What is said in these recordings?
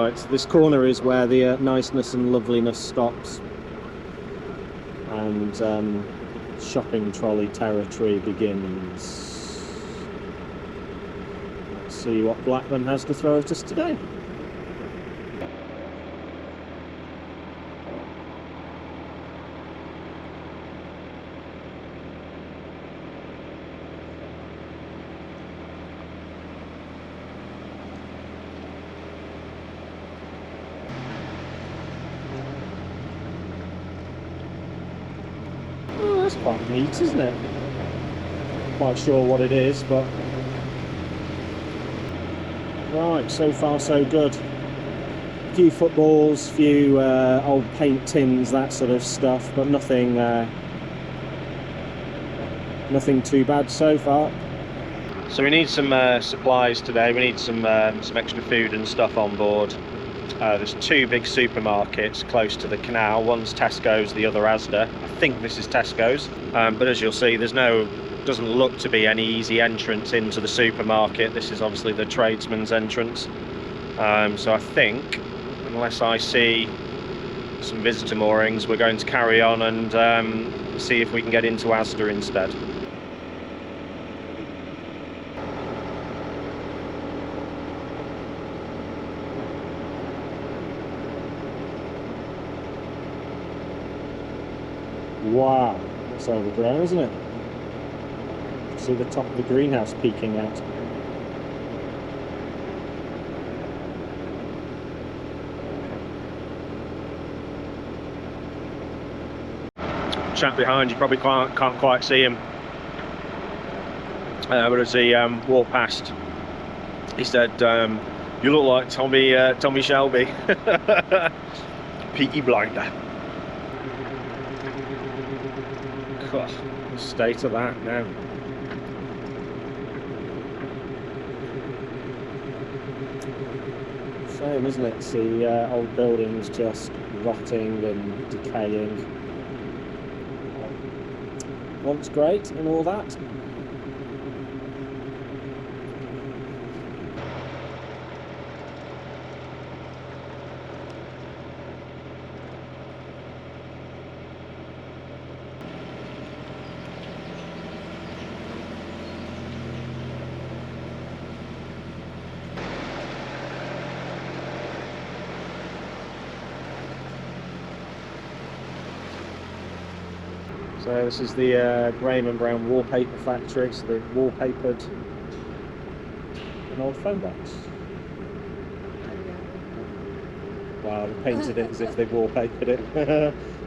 Right, this corner is where the niceness and loveliness stops, and shopping trolley territory begins. Let's see what Blackburn has to throw at us today. Oh, that's quite neat, isn't it? Quite sure what it is, but right, so far so good. A few footballs, few old paint tins, that sort of stuff, but nothing nothing too bad so far. So we need some supplies today. We need some extra food and stuff on board. There's two big supermarkets close to the canal. One's Tesco's, the other Asda. I think this is Tesco's, but as you'll see, doesn't look to be any easy entrance into the supermarket. This is obviously the tradesman's entrance. So I think, unless I see some visitor moorings, we're going to carry on and see if we can get into Asda instead. Wow, that's overgrown, isn't it? See the top of the greenhouse peeking out. Chap behind you probably can't quite see him, but as he walked past, he said, "You look like Tommy Shelby." Peaky Blinder. God, the state of that now. Shame, isn't it? See old buildings just rotting and decaying. Once great and all that. So this is the Graham and Brown wallpaper factory. So they've wallpapered an old phone box. Wow, they painted it as if they've wallpapered it.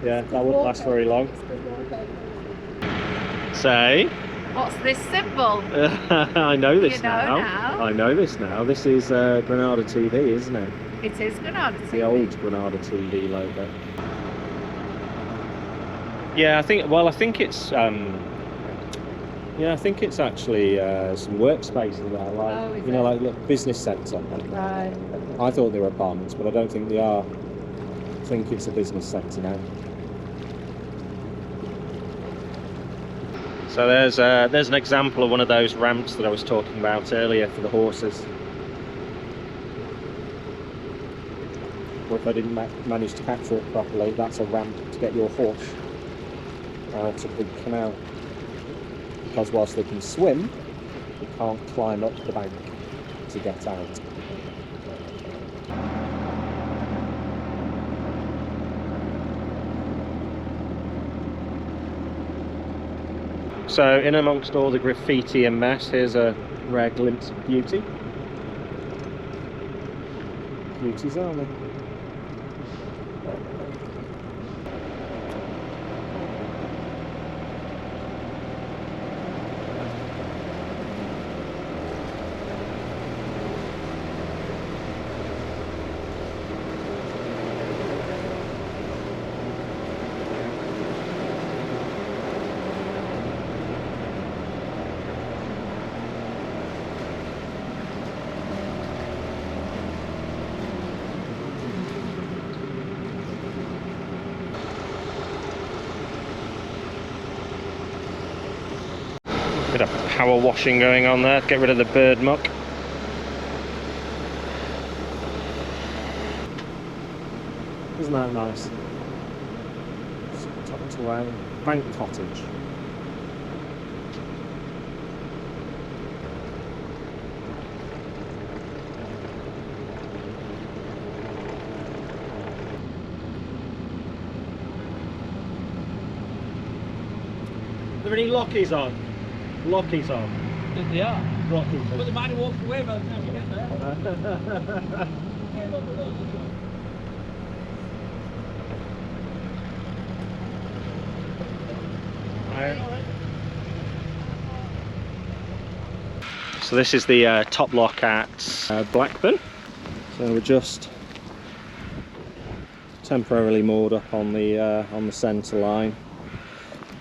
Yeah, that wouldn't last very long. Say? What's this symbol? I know this you know now. I know this now. This is Granada TV, isn't it? It is Granada TV. The old Granada TV logo. Yeah, I think it's I think it's actually some workspaces there, like like a business centre. Right. I thought they were apartments, but I don't think they are. I think it's a business centre now. So there's an example of one of those ramps that I was talking about earlier for the horses. Or if I didn't manage to capture it properly, that's a ramp to get your horse to the canal, because whilst they can swim, they can't climb up the bank to get out. So in amongst all the graffiti and mess, here's a rare glimpse of beauty. Beauty's Army. Bit of power washing going on there, get rid of the bird muck. Isn't that nice? Tucked away. Bank cottage. Are there any lockies on? Lockies on? They are. Lockies. But they might have walked away by the time you get there. So this is the top lock at Blackburn. So we're just temporarily moored up on the centre line.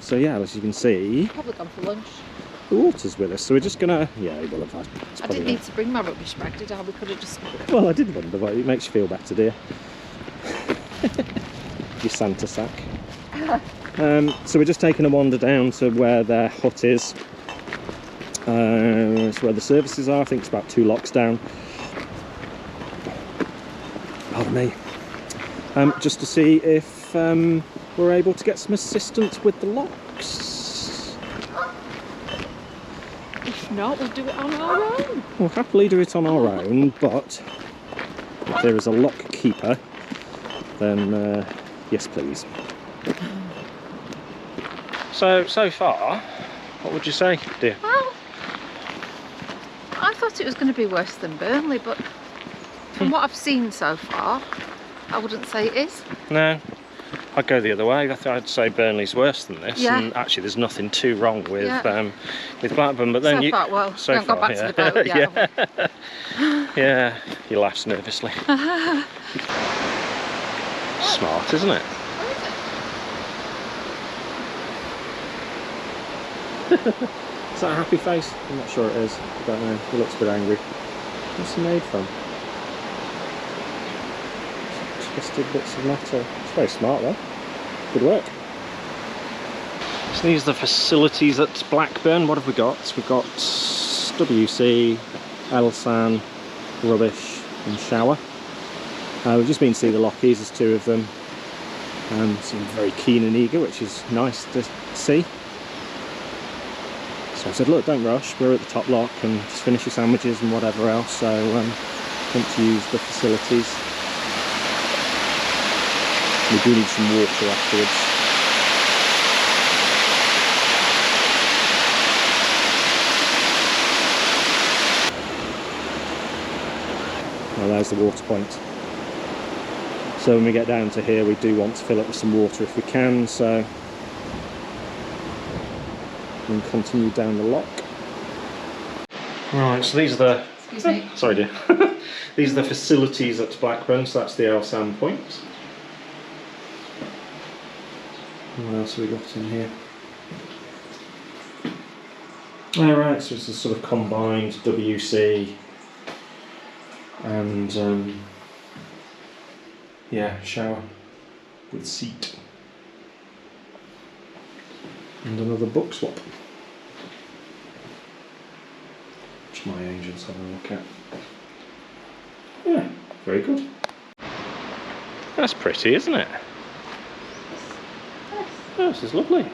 So yeah, as you can see, Probably gone for lunch. the water's with us. So we're just gonna, yeah, he will have. I didn't need to bring my rubbish bag, did I? We could have just... Well, I did wonder, but it makes you feel better, dear. Your Santa sack. So we're just taking a wander down to where their hut is. It's where the services are. I think it's about 2 locks down. Pardon me. Just to see if we're able to get some assistance with the locks. If not, we'll do it on our own. We'll happily do it on our own, but if there is a lock keeper, then yes please. So far, what would you say, dear? Well, I thought it was going to be worse than Burnley, but from what I've seen so far, I wouldn't say it is. No, I'd go the other way. I'd say Burnley's worse than this. Yeah. And actually, there's nothing too wrong with Blackburn. But then So you far, well, so we haven't got far, back to the boat yet. yeah. Yeah, he laughs nervously. Smart, isn't it? Is that a happy face? I'm not sure it is. I don't know. He looks a bit angry. What's he made from? Twisted bits of metal. It's very smart though. Good work. So these are the facilities at Blackburn. What have we got? We've got WC, Elsan, rubbish and shower. We've just been to see the lockies, there's 2 of them. Seem very keen and eager, which is nice to see. So I said, look, don't rush, we're at the top lock and just finish your sandwiches and whatever else, so want to use the facilities. We do need some water afterwards. Well, there's the water point. So when we get down to here, we do want to fill up with some water if we can, so and continue down the lock. Right, so these are the... Excuse me. Sorry dear. These are the facilities at Blackburn, so that's the Elsan point. What else have we got in here? Alright, so it's a sort of combined WC and yeah, shower with seat. And another book swap, which my agent's having a look at. Yeah, very good. That's pretty, isn't it? Oh, this is lovely.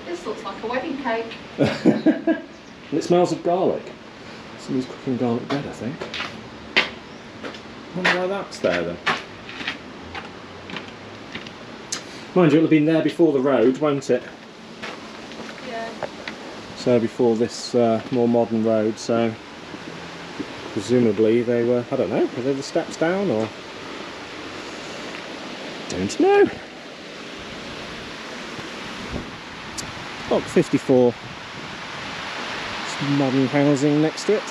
This looks like a wedding cake. And it smells of garlic. Somebody's cooking garlic bread, I think. I wonder why that's there then. Mind you, it'll have been there before the road, won't it? Yeah. So before this more modern road, so presumably they were, I don't know, were they the steps down or? Don't know. Block 54. Some modern housing next to it.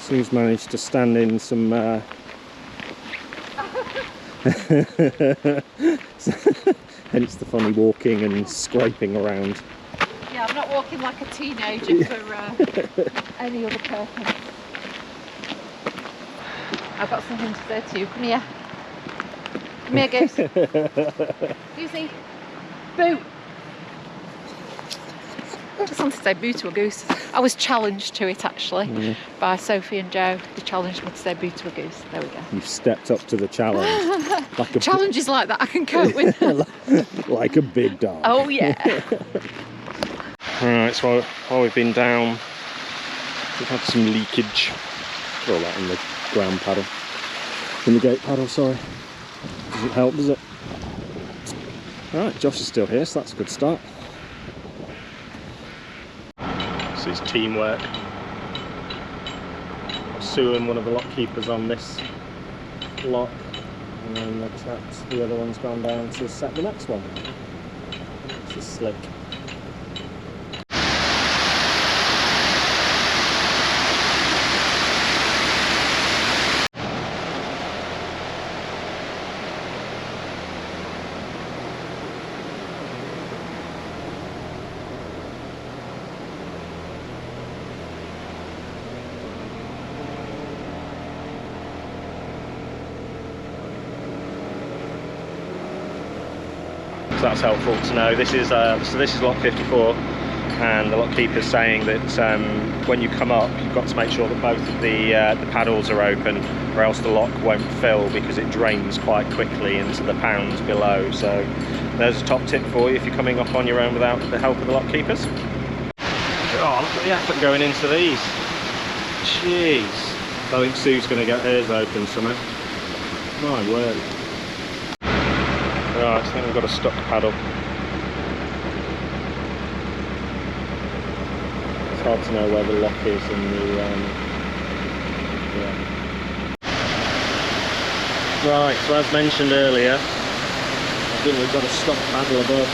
Sue's managed to stand in some hence the funny walking and scraping around. Yeah, I'm not walking like a teenager for any other purpose. I've got something to say to you. Come here. Come here, Goose. Goosey. Boo. Just wanted to say boo to a goose. I was challenged to it actually by Sophie and Joe. They challenged me to say boo to a goose. There we go. You've stepped up to the challenge. Like a Challenges like that I can cope with. like a big dog. Oh yeah. Right, so while we've been down, we've had some leakage. All that in the ground paddle. In the gate paddle, sorry. Doesn't help, does it? Right, Josh is still here, so that's a good start. This is teamwork. Sue and one of the lock keepers on this lock, and then the other one's gone down to set the next one. This is slick. So that's helpful to know. This is lock 54, and the lock keeper's saying that when you come up, you've got to make sure that both of the paddles are open, or else the lock won't fill because it drains quite quickly into the pounds below. So there's a top tip for you if you're coming up on your own without the help of the lock keepers. Oh, look at the effort going into these. Jeez. I think Sue's going to get hers open somehow. My word. Right, I think we've got a stuck paddle. It's hard to know where the lock is in the yeah. Right, so as mentioned earlier, I think we've got a stuck paddle above.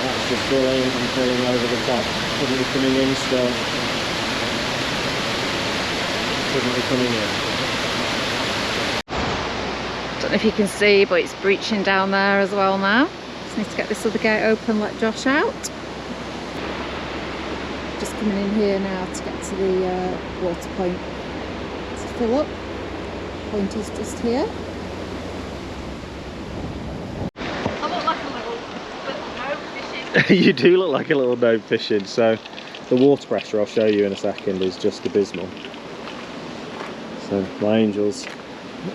That's just filling and filling over the top. Shouldn't be coming in still. Shouldn't be coming in. Don't know if you can see, but it's breaching down there as well now. Just need to get this other gate open, let Josh out. Just coming in here now to get to the water point to fill up. Point is just here. I look like a little nose fishing. You do look like a little nose fishing. So the water pressure I'll show you in a second is just abysmal. So my angel's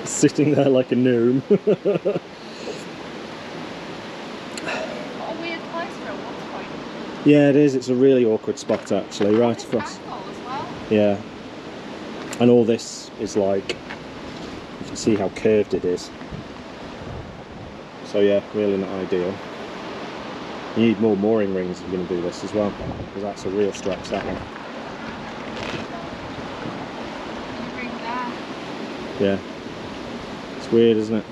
sitting there like a gnome. What a weird place for a water point. Yeah, it is. It's a really awkward spot actually, right across. As well. Yeah. And all this is like, you can see how curved it is. So yeah, really not ideal. You need more mooring rings if you're going to do this as well, because that's a real stretch, that one. Yeah. It's weird, isn't it?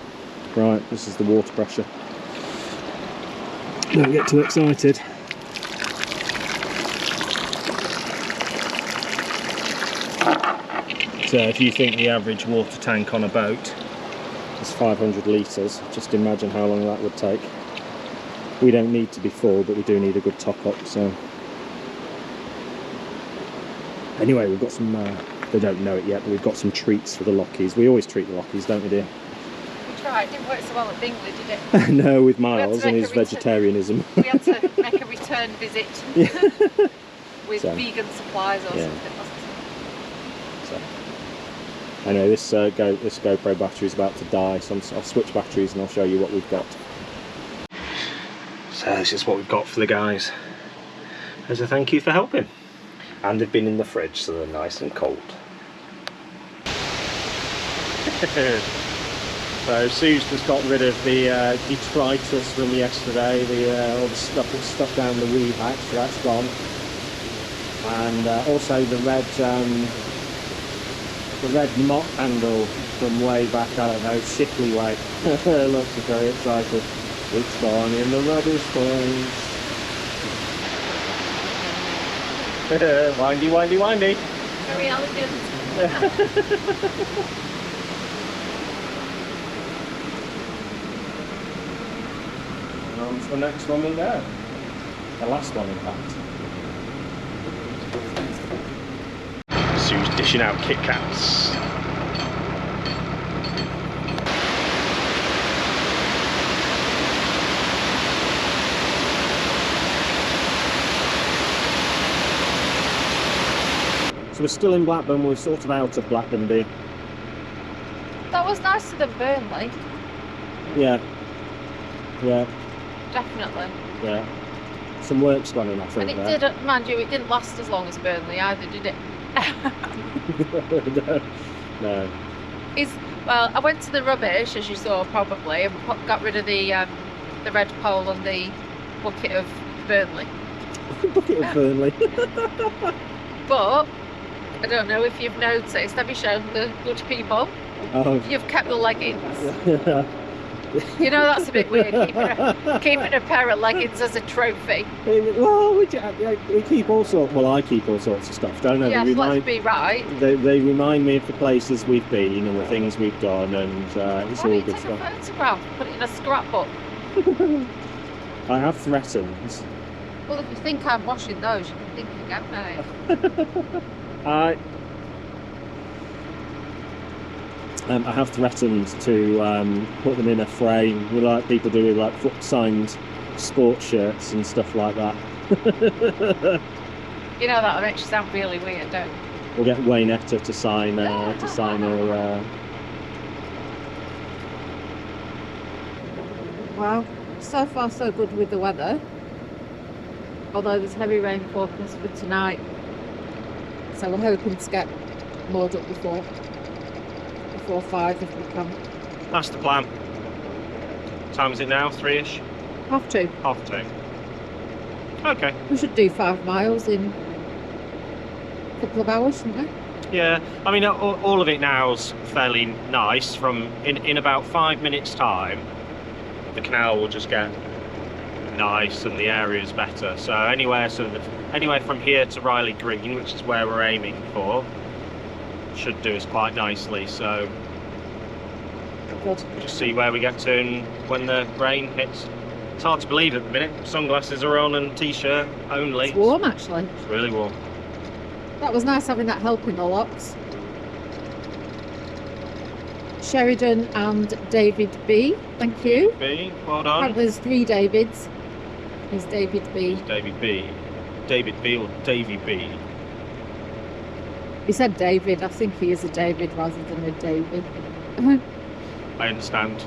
Right, this is the water pressure. Don't get too excited. So if you think the average water tank on a boat is 500 litres, just imagine how long that would take. We don't need to be full, but we do need a good top up, so. Anyway, we've got some, they don't know it yet, but we've got some treats for the lockies. We always treat the lockies, don't we, dear? We tried, it didn't work so well at Bingley, did it? No, with Miles and his vegetarianism. We had to make a return visit with So, vegan supplies or yeah. something, wasn't it? So. Anyway, this GoPro battery is about to die, so I'll switch batteries and I'll show you what we've got. So this is what we've got for the guys as a thank you for helping. And they've been in the fridge, so they're nice and cold. So Sue's just got rid of the detritus from yesterday, all the stuff that's stuck down the weave hatch, so that's gone. And also the red mop handle from way back, I don't know, Shipley way. Looks very excited. It's gone in the rubbish point. Windy, windy, windy. Very elegant. On to the next one we go. The last one, in fact. Sue's dishing out Kit Kats. So we're still in Blackburn, we're sort of out of Blackburn, dear. That was nicer than Burnley. Yeah. Yeah, Definitely. yeah. Some work's gone in, I think, And it there. didn't, mind you, it didn't last as long as Burnley either, did it? No. No. Well, I went to the rubbish, as you saw probably, and got rid of the red pole and the bucket of Burnley. Bucket of Burnley. But I don't know if you've noticed. Have you shown the good people? Oh. You've kept the leggings. You know that's a bit weird, keeping a pair of leggings as a trophy. Well, we keep all sorts. Well, I keep all sorts of stuff, don't I? Yes, let's be right. They remind me of the places we've been and the things we've done, and it's Why all don't you good take stuff. a photograph, put it in a scrapbook? I have threatened. Well, if you think I'm washing those, you can think again, mate. I have threatened to put them in a frame. We like people do with like signed sports shirts and stuff like that. You know that makes you sound really weird, don't you? We'll get Waynetta to sign her. Well, so far so good with the weather. Although there's heavy rain forecast for tonight, so we're hoping to get moored up before 5 if we can. That's the plan. What time is it now? 3ish? 2:30. 2:30. Okay. We should do 5 miles in a couple of hours, shouldn't we? Yeah, I mean, all of it now's fairly nice. From in about 5 minutes' time, the canal will just get nice and the area's better. So anywhere from here to Riley Green, which is where we're aiming for, should do us quite nicely. So Good. we'll just see where we get to and when the rain hits. It's hard to believe at the minute. Sunglasses are on and t-shirt only. It's warm actually. It's really warm. That was nice having that help in the locks. Sheridan and David B. Thank you. B, well done. Apparently there's 3 Davids. There's David B. David B. David B or Davy B. He said David. I think he is a David rather than a David. I understand.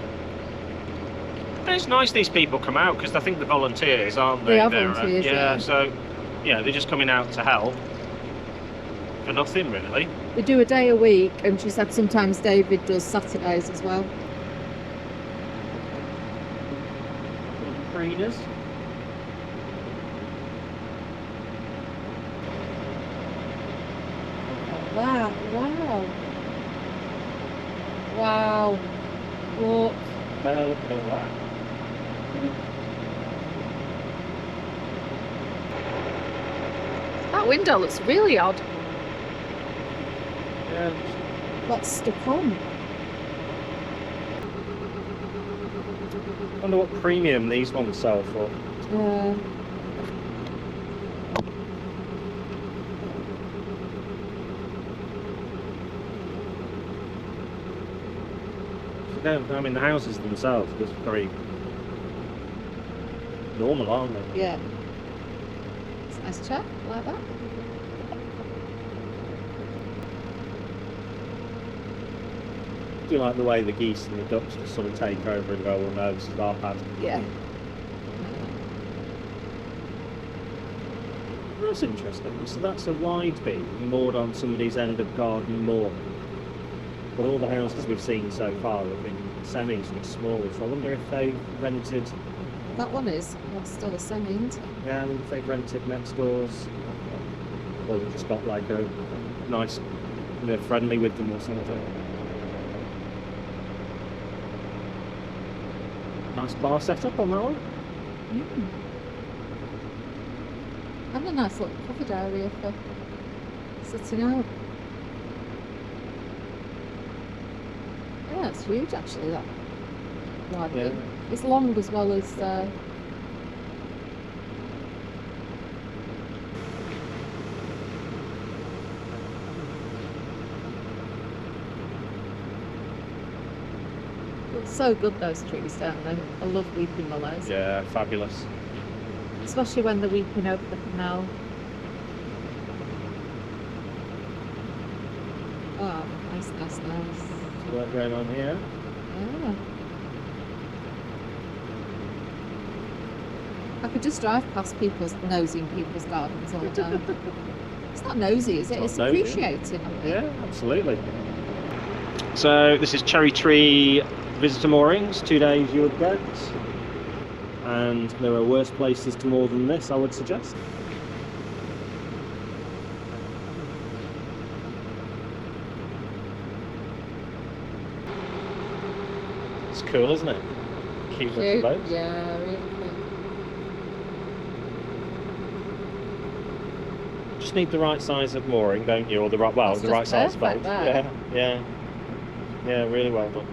But it's nice these people come out because I think the volunteers, aren't they? They are They're, volunteers, yeah, yeah. so yeah, they're just coming out to help for nothing really. They do a day a week, and she said sometimes David does Saturdays as well. Trainers. Wow, wow. Wow. Look. That window looks really odd. Yeah. What's stuck on? I wonder what premium these ones sell for. I mean, the houses themselves are just very normal, aren't they? Yeah. It's a nice chair, like that. Do you like the way the geese and the ducks just sort of take over and go, oh no, this is our pad? Yeah. That's interesting. So that's a wide beam moored on somebody's end of garden moor. But all the houses we've seen so far have been semis and small, so I wonder if they rented. That one is. That's still a semi, isn't it? Yeah, I wonder if they've rented next doors. Or they've just got like a nice, they're friendly with them or something. Nice bar setup on that one. And a nice little covered area for sitting out. Yeah, it's huge actually, that wide Yeah. beam. It's long as well as it's so good, those trees, don't they? I love weeping willows. Yeah, fabulous. Especially when they're weeping over the canal. Oh, nice, nice, nice. Work going on here. Yeah. I could just drive past people's nosy in people's gardens all the time. It's not nosy, is it? It's It's not nosy. appreciating. I think. Yeah, absolutely. So this is Cherry Tree visitor moorings, 2 days you would get. And there are worse places to moor than this, I would suggest. It's cool, isn't it? Cute little Cute. boat. Yeah, really cute. Just need the right size of mooring, don't you? Or the right, well, That's the right just size boat. perfect there. Yeah, yeah, yeah. Really well done.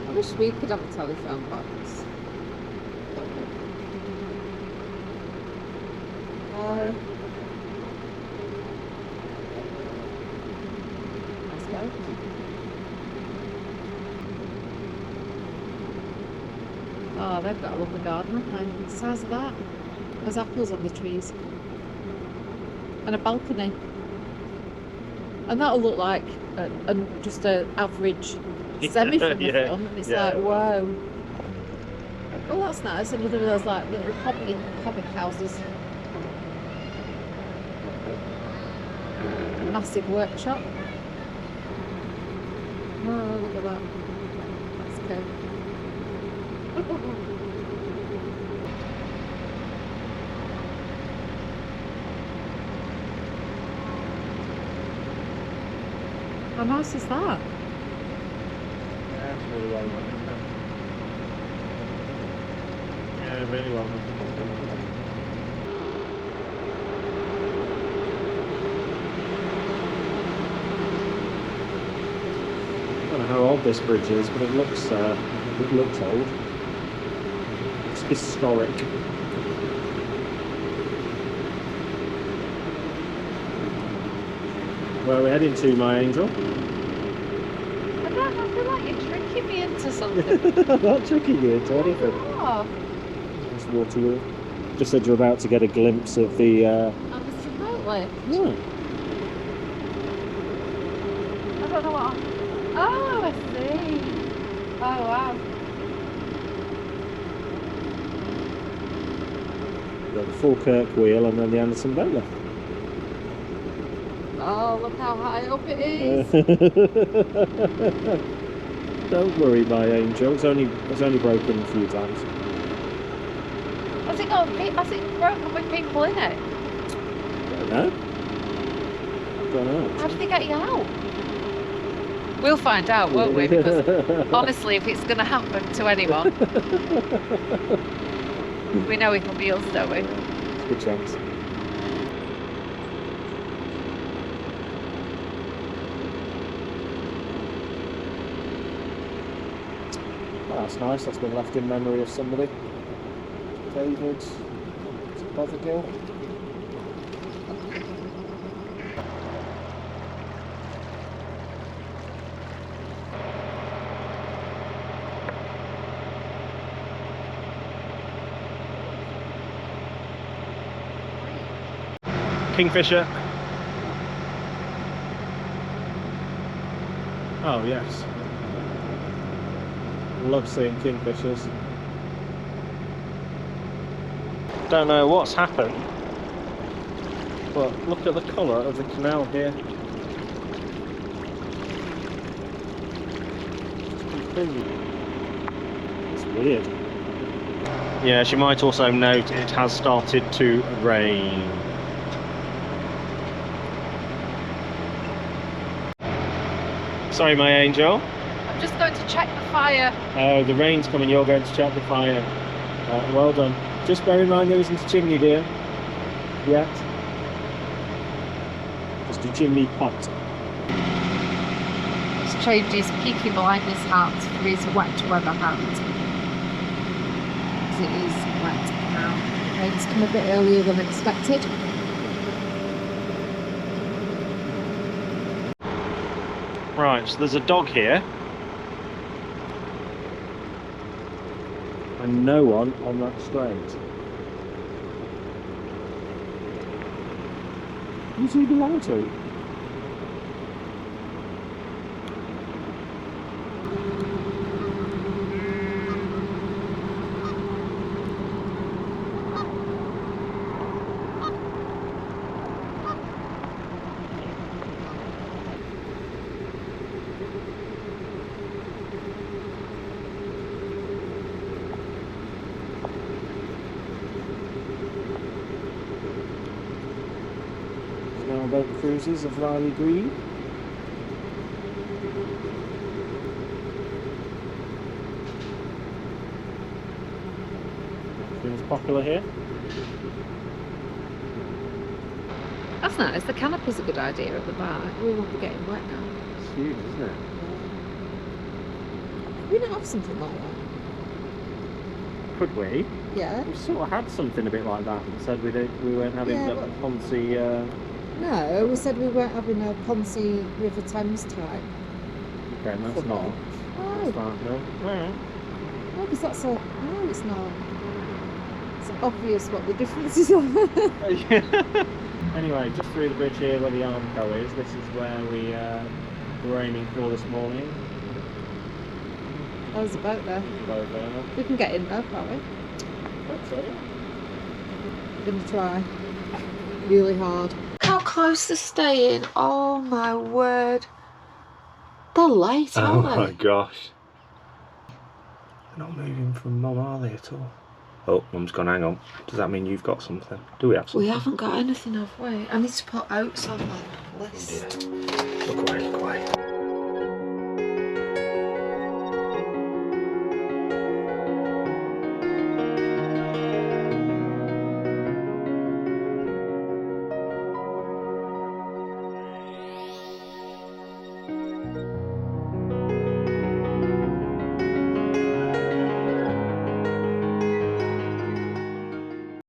I wish we could have a telephone box. Let's go. Oh, they've got a lovely garden, haven't they? The size of that. There's apples on the trees. And a balcony. And that'll look like just an average semi from the Yeah, film. And it's yeah. like, wow. Oh, that's nice. Another of those like little hobby houses. Massive workshop. Oh, look at that. That's cool. How nice is that? Yeah, it's really well done. Yeah, really well done. I don't know how old this bridge is, but it looks old. It's historic. Where are we heading to, my angel? I don't know, I feel like you're tricking me into something. I'm not tricking you into anything. Oh, It's water wheel. Just said you're about to get a glimpse of the. absolutely. Yeah. I don't know what. Oh, I see. Oh, wow. Got the Falkirk wheel and then the Anderson boat lift. Oh, look how high up it is. Don't worry, my angel. It's only broken a few times. Has it broken with people in it? Don't know. Don't know. How did they get you out? We'll find out, won't we? Because honestly, if it's going to happen to anyone, we know it'll be us, don't we? Good chance. Oh, that's nice. That's been left in memory of somebody. David Fothergill. Kingfisher. Oh yes. Love seeing kingfishers. Don't know what's happened, but look at the colour of the canal here. It's weird. Yes, you might also note it has started to rain. Sorry, my angel. I'm just going to check the fire. Oh, the rain's coming, you're going to check the fire. Well done. Just bear in mind there isn't a chimney, dear. Yet. Just a chimney pot. He's traded his Peaky Blinders hat for his wet weather hat. Because it is wet now. Rain's come a bit earlier than expected. Right, so there's a dog here. And no one on that straight. Who do you belong to? Narrowboat cruises of Riley Green. Feels popular here. That's nice. The canopy's a good idea at the back. We won't be getting wet now. It's huge, isn't it? We don't have something like that. Could we? Yeah. We sort of had something a bit like that. We said we weren't having Yeah, the but- Ponzi. No, we said we weren't having a Ponzi River Thames type. Okay, that's Could not. we? That's Oh, not. No. Alright. no, because that's a. No, it's not. It's obvious what the differences are. Anyway, just through the bridge here where the Armco is. This is where we were aiming for this morning. Oh, there's a boat there. Boat there. We can get in there, can't we? Hope so, yeah. We're going to try really hard. How close they're staying. Oh my word. They're late, aren't they? Gosh. They're not moving from Mum, are they at all? Oh, Mum's gone, hang on. Does that mean you've got something? Do we have something? We haven't got anything, have we? I need to put oats on my list. Look away, look away.